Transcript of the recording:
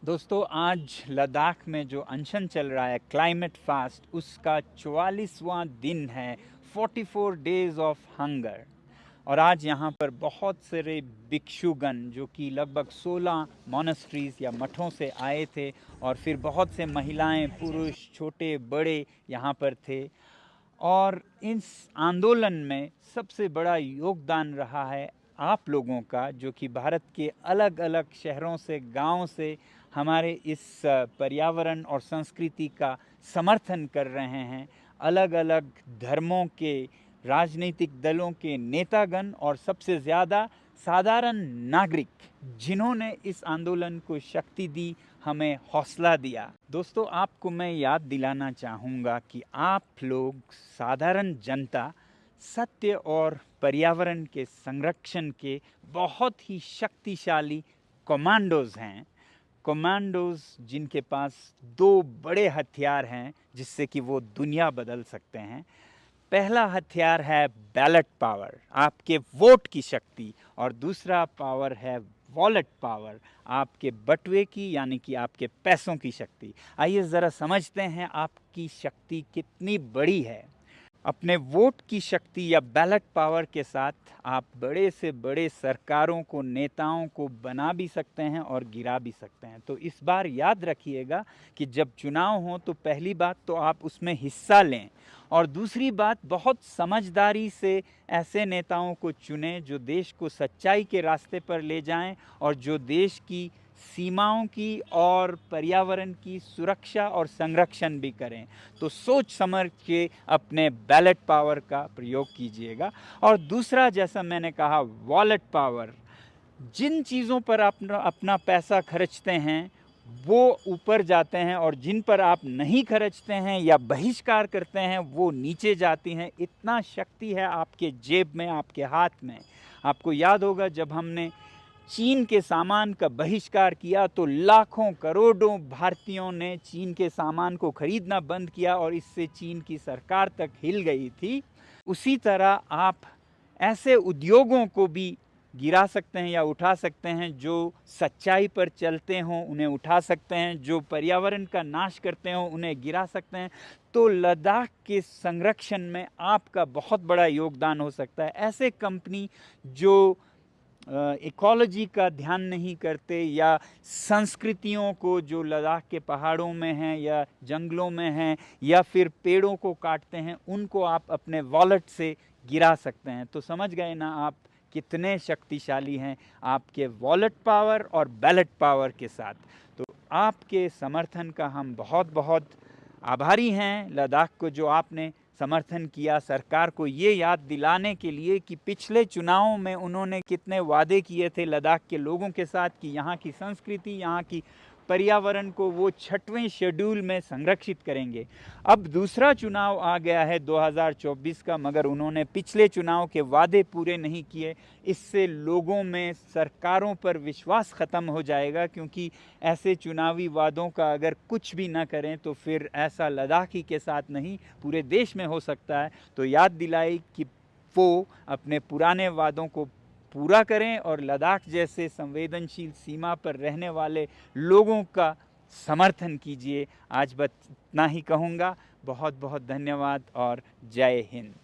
दोस्तों, आज लद्दाख में जो अनशन चल रहा है क्लाइमेट फास्ट, उसका 44वां दिन है, 44 डेज ऑफ हंगर। और आज यहाँ पर बहुत सारे भिक्षुगण जो कि लगभग 16 मोनेस्ट्रीज़ या मठों से आए थे, और फिर बहुत से महिलाएं, पुरुष, छोटे बड़े यहाँ पर थे। और इस आंदोलन में सबसे बड़ा योगदान रहा है आप लोगों का, जो कि भारत के अलग अलग शहरों से, गांव से हमारे इस पर्यावरण और संस्कृति का समर्थन कर रहे हैं। अलग अलग धर्मों के, राजनीतिक दलों के नेतागण और सबसे ज़्यादा साधारण नागरिक, जिन्होंने इस आंदोलन को शक्ति दी, हमें हौसला दिया। दोस्तों, आपको मैं याद दिलाना चाहूँगा कि आप लोग, साधारण जनता, सत्य और पर्यावरण के संरक्षण के बहुत ही शक्तिशाली कमांडोज हैं। कमांडोज जिनके पास दो बड़े हथियार हैं जिससे कि वो दुनिया बदल सकते हैं। पहला हथियार है बैलेट पावर, आपके वोट की शक्ति, और दूसरा पावर है वॉलेट पावर, आपके बटुए की, यानी कि आपके पैसों की शक्ति। आइए ज़रा समझते हैं आपकी शक्ति कितनी बड़ी है। अपने वोट की शक्ति या बैलेट पावर के साथ आप बड़े से बड़े सरकारों को, नेताओं को बना भी सकते हैं और गिरा भी सकते हैं। तो इस बार याद रखिएगा कि जब चुनाव हो तो पहली बात तो आप उसमें हिस्सा लें, और दूसरी बात, बहुत समझदारी से ऐसे नेताओं को चुनें जो देश को सच्चाई के रास्ते पर ले जाएं और जो देश की सीमाओं की और पर्यावरण की सुरक्षा और संरक्षण भी करें। तो सोच समझ के अपने बैलेट पावर का प्रयोग कीजिएगा। और दूसरा, जैसा मैंने कहा, वॉलेट पावर, जिन चीज़ों पर आप अपना पैसा खर्चते हैं वो ऊपर जाते हैं, और जिन पर आप नहीं खर्चते हैं या बहिष्कार करते हैं वो नीचे जाती हैं। इतना शक्ति है आपके जेब में, आपके हाथ में। आपको याद होगा जब हमने चीन के सामान का बहिष्कार किया तो लाखों करोड़ों भारतीयों ने चीन के सामान को खरीदना बंद किया, और इससे चीन की सरकार तक हिल गई थी। उसी तरह आप ऐसे उद्योगों को भी गिरा सकते हैं या उठा सकते हैं जो सच्चाई पर चलते हों, उन्हें उठा सकते हैं। जो पर्यावरण का नाश करते हों, उन्हें गिरा सकते हैं। तो लद्दाख के संरक्षण में आपका बहुत बड़ा योगदान हो सकता है। ऐसे कंपनी जो इकोलॉजी का ध्यान नहीं करते, या संस्कृतियों को जो लद्दाख के पहाड़ों में हैं या जंगलों में हैं, या फिर पेड़ों को काटते हैं, उनको आप अपने वॉलेट से गिरा सकते हैं। तो समझ गए ना आप कितने शक्तिशाली हैं आपके वॉलेट पावर और बैलेट पावर के साथ। तो आपके समर्थन का हम बहुत बहुत आभारी हैं। लद्दाख को जो आपने समर्थन किया, सरकार को ये याद दिलाने के लिए कि पिछले चुनावों में उन्होंने कितने वादे किए थे लद्दाख के लोगों के साथ कि यहाँ की संस्कृति, यहाँ की पर्यावरण को वो 6वें शेड्यूल में संरक्षित करेंगे। अब दूसरा चुनाव आ गया है 2024 का, मगर उन्होंने पिछले चुनाव के वादे पूरे नहीं किए। इससे लोगों में सरकारों पर विश्वास ख़त्म हो जाएगा, क्योंकि ऐसे चुनावी वादों का अगर कुछ भी ना करें तो फिर ऐसा लद्दाख ही के साथ नहीं, पूरे देश में हो सकता है। तो याद दिलाई कि वो अपने पुराने वादों को पूरा करें और लद्दाख जैसे संवेदनशील सीमा पर रहने वाले लोगों का समर्थन कीजिए। आज बस इतना ही कहूँगा। बहुत बहुत धन्यवाद और जय हिंद।